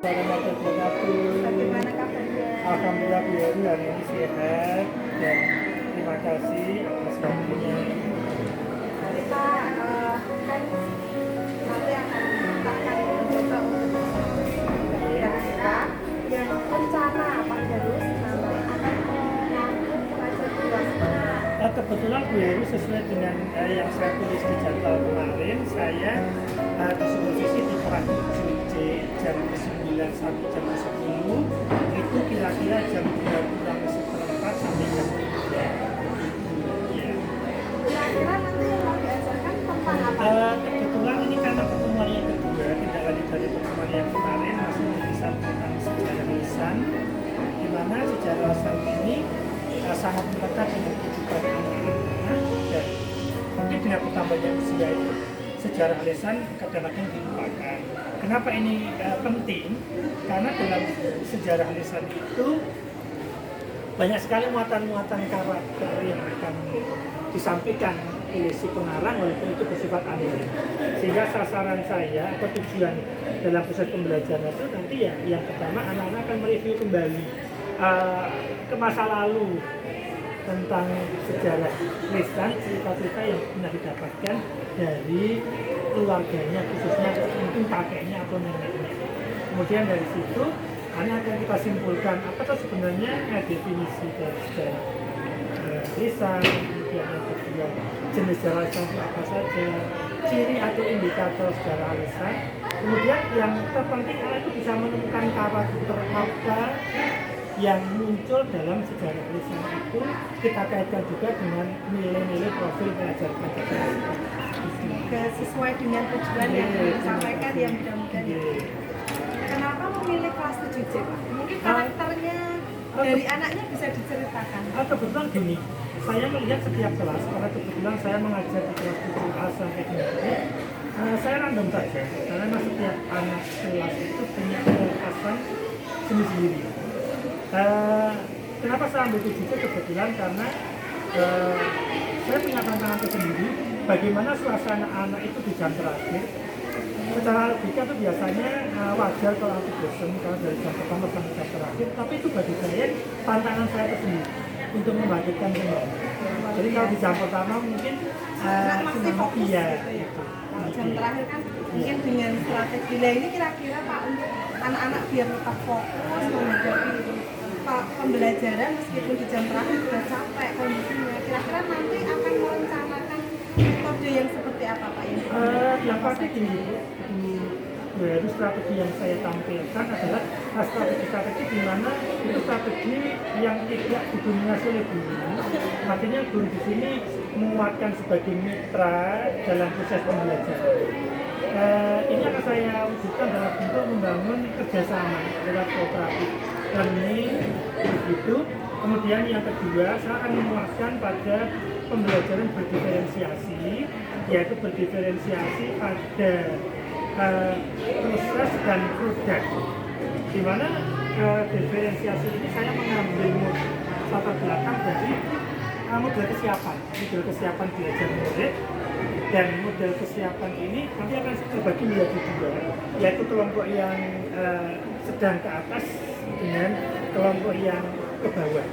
Warahmatullahi wabarakatuh. Bagaimana kabarnya? Alhamdulillah Bu Heru hari ini sehat dan terima kasih atas waktunya. Kita kan nanti akan mencoba untuk kita yang rencana Pak Darus nanti akan mengangkut pelajar luas. Kebetulan Bu Heru sesuai dengan yang saya tulis di jadwal kemarin, saya disuruh di kelas 7C jam 9 sampai jam 10 itu kira-kira jam 2 kurang seperempat sampai jam 3. Ya. Kira-kira nanti mau diajarkan tentang apa? Kebetulan ini karena pertemuan yang kedua, tidak lanjut dari pertemuan yang kemarin, masih berkisar tentang sejarah lisan, di mana sejarah lisan ini sangat melekat dengan kehidupan anak-anak, dan mungkin dengan bertambahnya usia itu sejarah lisan kadang-kadang dilupakan. Kenapa ini penting? Karena dalam sejarah lisan itu banyak sekali muatan-muatan karakter yang akan disampaikan oleh si pengarang walaupun itu bersifat aneh. Sehingga sasaran saya atau tujuan dalam proses pembelajaran itu nanti ya yang pertama anak-anak akan mereview kembali ke masa lalu tentang sejarah lisan, cerita-cerita yang pernah didapatkan dari keluarganya, khususnya mungkin kakeknya atau neneknya. Kemudian dari situ anak akan kita simpulkan apa tuh sebenarnya definisi dari sejarah lisan, kemudian yang kedua jenis sejarah lisan itu apa saja, ciri atau indikator sejarah lisan. Kemudian yang terpenting anak itu bisa menemukan karakter apa yang muncul dalam sejarah lisan itu kita kaitkan juga dengan nilai-nilai profil pelajar Pancasila. Sesuai dengan tujuan yang disampaikan yang mudah-mudahan. Kenapa memilih kelas 7C, Pak? Mungkin karakternya dari anaknya bisa diceritakan. Kebetulan gini, saya melihat setiap kelas, karena kebetulan saya mengajar di kelas 7A sampai 9, saya random saja, karena setiap anak kelas itu punya kekhasan sendiri-sendiri. Kenapa saya ambil 7C? Kebetulan karena saya punya tantangan tersendiri bagaimana suasana anak itu di jam terakhir. Secara logika itu biasanya wajar kalau aku bosan kalau dari jam pertama sampai jam terakhir, tapi itu bagi saya tantangan saya tersendiri untuk membangkitkan kembali. Jadi kalau di jam pertama mungkin masih fokus iya, gitu ya. Kalau jam terakhir kan mungkin dengan strategi lah ini kira-kira Pak untuk anak-anak biar tetap fokus menghadapi pembelajaran meskipun di jam terakhir sudah capek kondisinya. Kira-kira nanti akan merencanakan metode yang seperti apa Pak? Yang pasti gini, dari strategi yang saya tampilkan adalah strategi di mana itu strategi yang tidak didominasi oleh guru. Artinya guru di sini menguatkan sebagai mitra dalam proses pembelajaran. Ini akan saya wujudkan dalam bentuk membangun kerjasama lewat kooperatif learning begitu. Kemudian yang kedua, saya akan menguatkan pada pembelajaran berdiferensiasi, yaitu berdiferensiasi pada proses dan produk, di mana diferensiasi ini saya mengambil latar belakang dari model kesiapan belajar murid, dan model kesiapan ini nanti akan terbagi menjadi dua, yaitu kelompok yang sedang ke atas dengan kelompok yang ke bawah.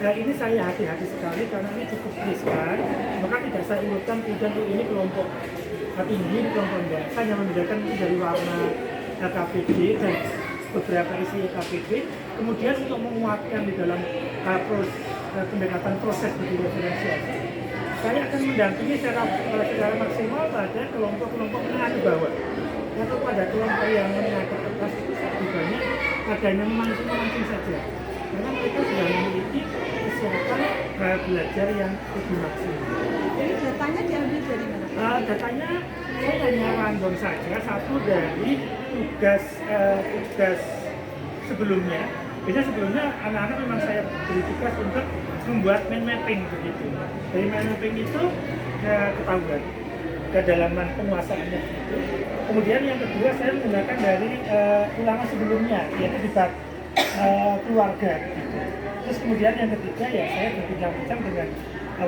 Ini saya hati-hati sekali karena ini cukup riskan, maka tidak saya urutkan kemudian ini kelompok tinggi, ini kelompok rendah. Saya hanya membedakan dari warna KPD dan beberapa isi KPD. Kemudian untuk menguatkan di dalam pendekatan proses diferensiasi, saya akan mendampingi secara maksimal pada kelompok-kelompok menengah ke bawah. Atau pada kelompok yang menengah ke atas itu lebih banyak adanya memancing saja. Karena mereka sudah memiliki kesiapan belajar yang lebih maksimal. Jadi datanya diambil dari mana? Datanya saya hanya random saja, satu dari tugas sebelumnya. Biasanya sebelumnya anak-anak memang saya beri tugas untuk membuat mind mapping begitu. Dari mind mapping itu ketahuan kedalaman penguasaannya itu. Kemudian yang kedua saya menggunakan dari ulangan sebelumnya, yaitu debat keluarga gitu. Terus kemudian yang ketiga ya saya berbincang-bincang dengan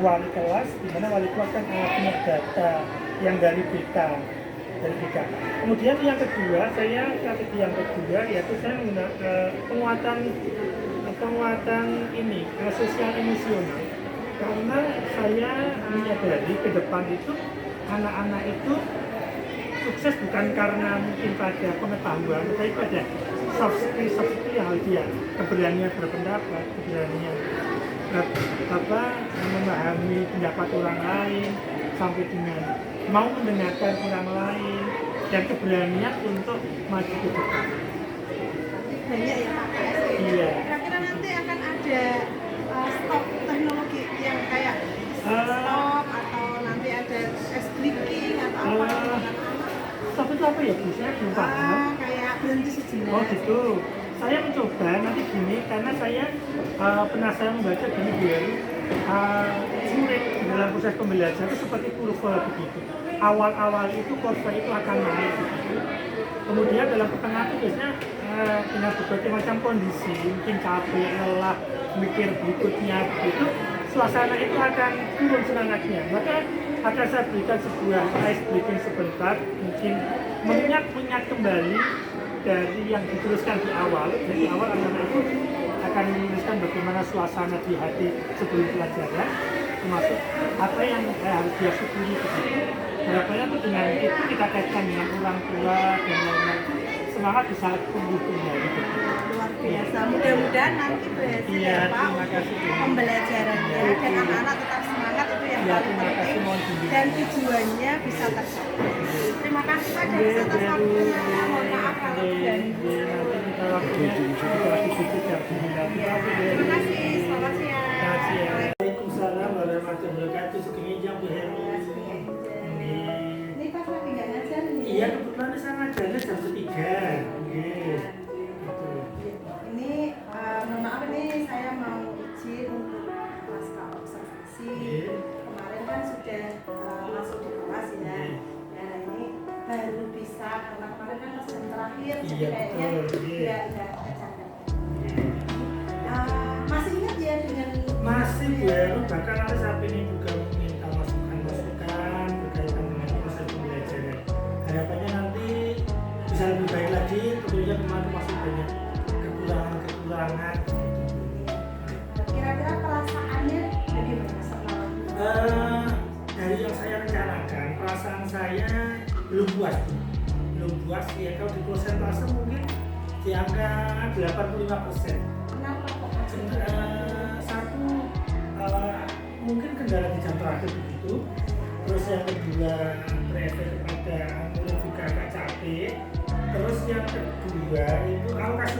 wali kelas, di mana wali kelas kan punya data yang dari BK dari 3. Kemudian yang kedua, strategi yang kedua yaitu saya menggunakan penguatan ini sosial emosional, karena saya menyadari ke depan itu anak-anak itu sukses bukan karena mungkin pada pengetahuan, tetapi pada soft skill yang harus dia keberanian berpendapat, keberanian memahami pendapat orang lain, sampai dengan mau mendengarkan orang lain, dan keberanian untuk maju ke depan. Banyak ya Pak KS. Iya. Kira-kira nanti akan ada stop teknologi yang kayak stop atau nanti ada es breaking atau apa untuk anak-anak? Stop itu apa ya Bu? Saya belum paham. Kayak berhenti sejenak. Oh gitu. Saya mencoba nanti gini, karena saya penasaran membaca gini biar murid dalam proses pembelajaran itu seperti kurva begitu. Awal-awal itu kurva itu akan naik begitu. Kemudian dalam pertengahan itu biasanya dengan berbagai macam kondisi, mungkin capek, lelah, mikir berikutnya begitu, suasana itu akan turun semangatnya. Maka akan saya berikan sebuah ice breaking sebentar, mungkin mengingat kembali dari yang dituliskan di awal. Dari awal anak-anak itu akan menuliskan bagaimana suasana di hati sebelum pelajaran, termasuk apa yang harus dia syukuri begitu. Harapannya itu dengan itu kita kaitkan dengan orang tua dan lain-lain, semangat bisa tumbuh kembali. Luar biasa. Mudah-mudahan nanti berhasil Iya, ya Pak terima untuk kasih. pembelajarannya dan anak-anak tetap semangat, itu yang Iya, paling terima kasih, penting, mohon bimbingan. dan tujuannya bisa tercapai. Terima kasih Pak dari atas waktunya. Mohon maaf kalau diganggu. Nanti kita waktunya kita lagi sedikit ya. Terima kasih. Selamat siang. Waalaikumsalam warahmatullahi wabarakatuh. Sekian Bu Heru. Ini pas lagi nggak ngajar nih. Iya, kebetulan saya ngajarnya jam 3. Ini mohon maaf, ini saya mau izin untuk pasca observasi. Kemarin kan sudah masuk di kelas ya. Ya ini baru bisa, karena kemarin kan pas jam terakhir, jadi Iya, kayaknya betul. Iya. nggak kecapek. Masih ingat ya dengan Masih Bu Heru, bahkan nanti saat ini juga meminta masukan berkaitan dengan proses pembelajaran. Harapannya nanti bisa lebih baik lagi, tentunya kemarin masih banyak kekurangan. kira-kira perasaannya bagaimana setelah Dari yang saya rencanakan, perasaan saya belum puas Bu. Belum puas ya, kalau di persentase mungkin di angka 85%. kenapa kok Satu, mungkin kendala di jam terakhir begitu. Terus yang kedua, berefek kepada murid juga agak capek. Terus yang kedua itu alokasi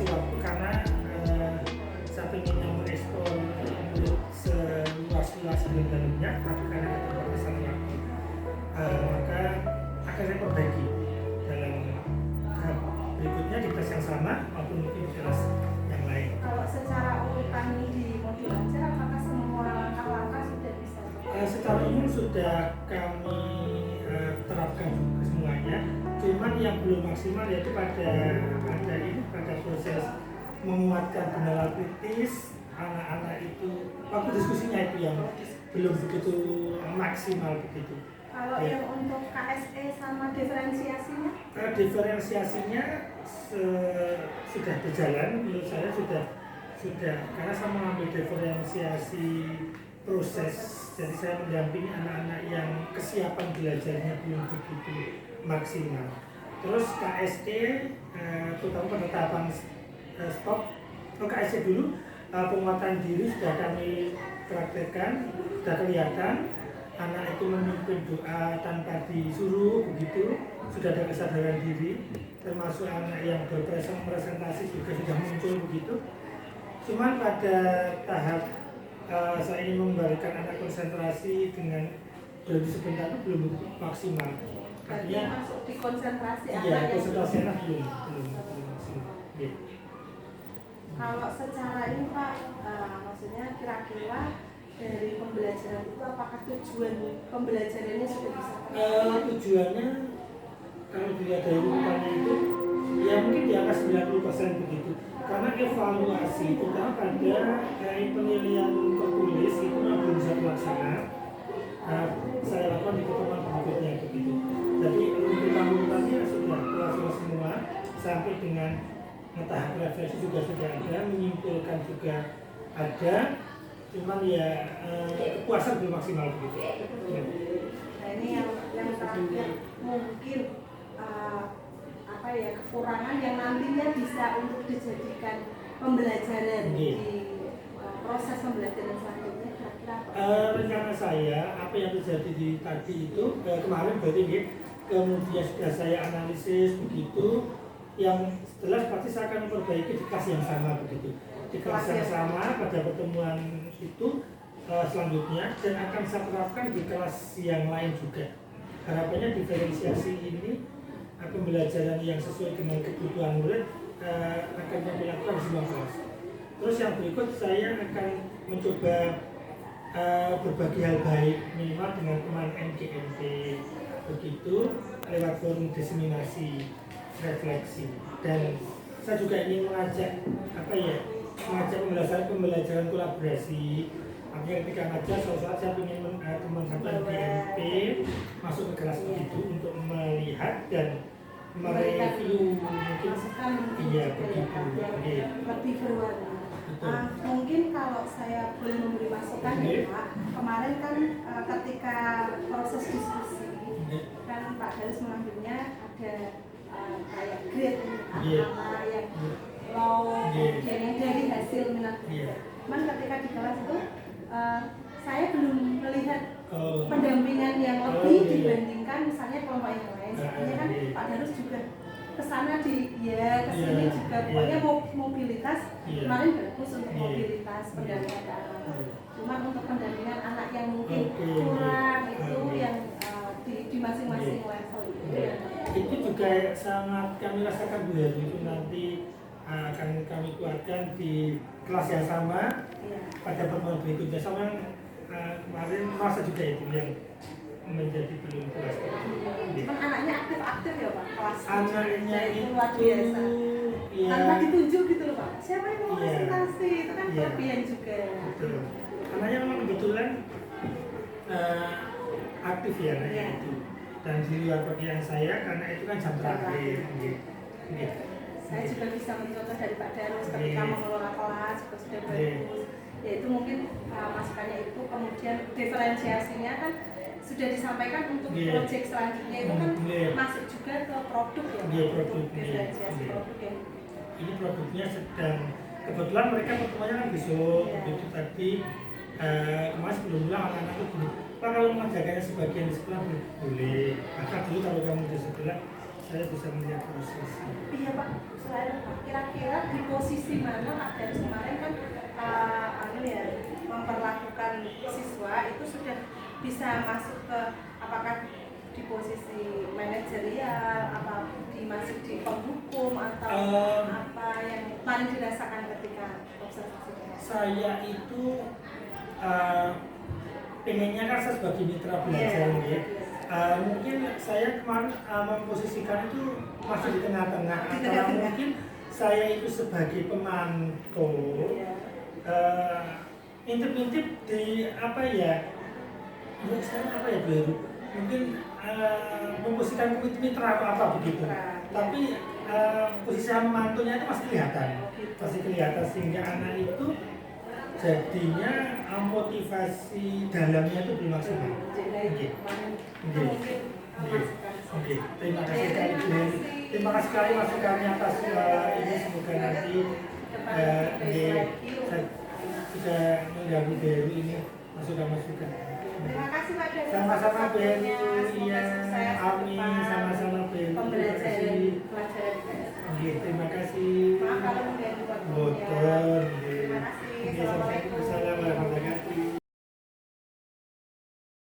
waktu karena saya ingin merespon murid seluas-luas dalamnya, tapi karena keterbatasan waktu, maka akan saya perbaiki dalam tahap berikutnya di kelas yang sama maupun mungkin di kelas yang lain. kalau secara urutan di modul ajar, apakah semua langkah-langkah sudah bisa Secara umum sudah kami terapkan juga semuanya, cuman yang belum maksimal yaitu pada proses menguatkan kendala kritis anak-anak itu, waktu diskusinya itu yang belum begitu maksimal begitu. kalau Ya. yang untuk KSE sama diferensiasinya? Diferensiasinya sudah berjalan, menurut saya sudah karena saya mengambil diferensiasi proses, jadi saya mendampingi anak-anak yang kesiapan belajarnya belum begitu maksimal. Terus KSE, terutama pada tahapan stop, KSE dulu, penguatan diri sudah kami praktekkan, sudah kelihatan. Anak itu memimpin doa tanpa disuruh begitu, sudah ada kesadaran diri, termasuk anak yang berpresentasi juga sudah muncul begitu. Cuman pada tahap saya ingin memberikan anak konsentrasi dengan berhenti sebentar itu belum maksimal. Artinya masuk di konsentrasi Iya, anak yang konsentrasi anak belum maksimal. Ya. kalau secara ini Pak, maksudnya kira-kira dari pembelajaran itu apakah tujuan pembelajarannya sudah bisa Tujuannya kalau dilihat dari urutannya itu ya mungkin di angka 90% begitu, karena evaluasi terutama pada penilaian tertulis itu belum bisa terlaksana. saya lakukan di pertemuan berikutnya begitu. Jadi urutan-urutannya sudah keluar semua sampai dengan tahap refleksi juga sudah ada, menyimpulkan juga ada, cuman ya kepuasan belum maksimal begitu. Ya. Nah ini yang terakhir mungkin apa ya, kekurangan yang nantinya bisa untuk dijadikan pembelajaran di proses pembelajaran selanjutnya kira-kira apa? Rencana saya apa yang terjadi di tadi itu kemarin berarti kemudian sudah saya analisis begitu, yang jelas pasti saya akan memperbaiki di kelas yang sama begitu, di kelas yang sama pada pertemuan itu selanjutnya, dan akan saya terapkan di kelas yang lain juga. Harapannya diferensiasi ini pembelajaran yang sesuai dengan kebutuhan murid akan dilakukan di semua kelas. Terus yang berikut saya akan mencoba berbagi hal baik minimal dengan teman NGNP begitu lewat forum diseminasi refleksi, dan saya juga ingin mengajak pembelajaran kolaborasi. Artinya ketika ngajar suatu saat saya ingin teman satu NGNP masuk ke kelas begitu untuk melihat dan mereview mungkin iya begitu lebih berwarna. Mungkin kalau saya boleh memberi masukan ya Pak, kemarin kan ketika proses diskusi kan Pak Darus mengambilnya ada kayak grade anak yang low, yang dari hasil minat. Cuman ketika di kelas itu saya belum melihat pendampingan yang lebih dibandingkan misalnya kelompok yang lain. Sebenarnya kan Pak Darus juga kesana kesini juga pokoknya mobilitas kemarin bagus untuk mobilitas pendampingan ke anak. Cuma untuk pendampingan anak yang mungkin kurang itu yang di masing-masing level itu juga sangat kami rasakan Bu Heru, itu nanti akan kami kuatkan di kelas yang sama pada pertemuan berikutnya. Sama kemarin masa juga itu yang menjadi belum kelas. Cuman anaknya aktif-aktif ya Pak, kelas anaknya itu luar biasa ya, tanpa ditunjuk gitu loh Pak, siapa yang mau presentasi itu kan kelebihan juga. Betul. Anaknya memang kebetulan aktif ya anaknya itu, dan di luar pekerjaan saya karena itu kan jam terakhir. Saya juga bisa mencontoh dari Pak Darus ketika mengelola kelas juga sudah bagus. Ya itu mungkin masukannya itu, kemudian diferensiasinya kan sudah disampaikan untuk proyek selanjutnya itu kan masuk juga ke produk ya, untuk diferensiasi produk ya. Ini produknya sedang, kebetulan mereka pertemuannya kan besok, itu tadi kemarin sebelum pulang anak-anak itu gini, Pak kalau mengerjakannya sebagian di sekolah boleh, maka dulu kalau kamu di sekolah saya bisa melihat proses. Iya Pak, selain kira-kira di posisi mana Pak Darus kemarin kan memperlakukan siswa itu sudah bisa masuk ke apakah di posisi manajerial, apa masuk di penghukum atau apa yang paling dirasakan ketika observasi? Saya itu pengennya kan saya sebagai mitra belajar mungkin saya kemarin memposisikan itu masih di tengah-tengah antara mungkin saya itu sebagai pemantau intip-intip di baru mungkin memposisikan mitra atau apa begitu, tapi posisi memantaunya itu masih kelihatan sehingga anak itu jadinya motivasi dalamnya itu belum maksimal. Terima kasih sekali masukannya atas ini, semoga nanti sudah mengganggu Dewi ini masukan. Terima kasih Pak Darus. Sama-sama Dewi, iya, amin, sama-sama Dewi. Pembelajaran. Terima kasih. Maaf kalau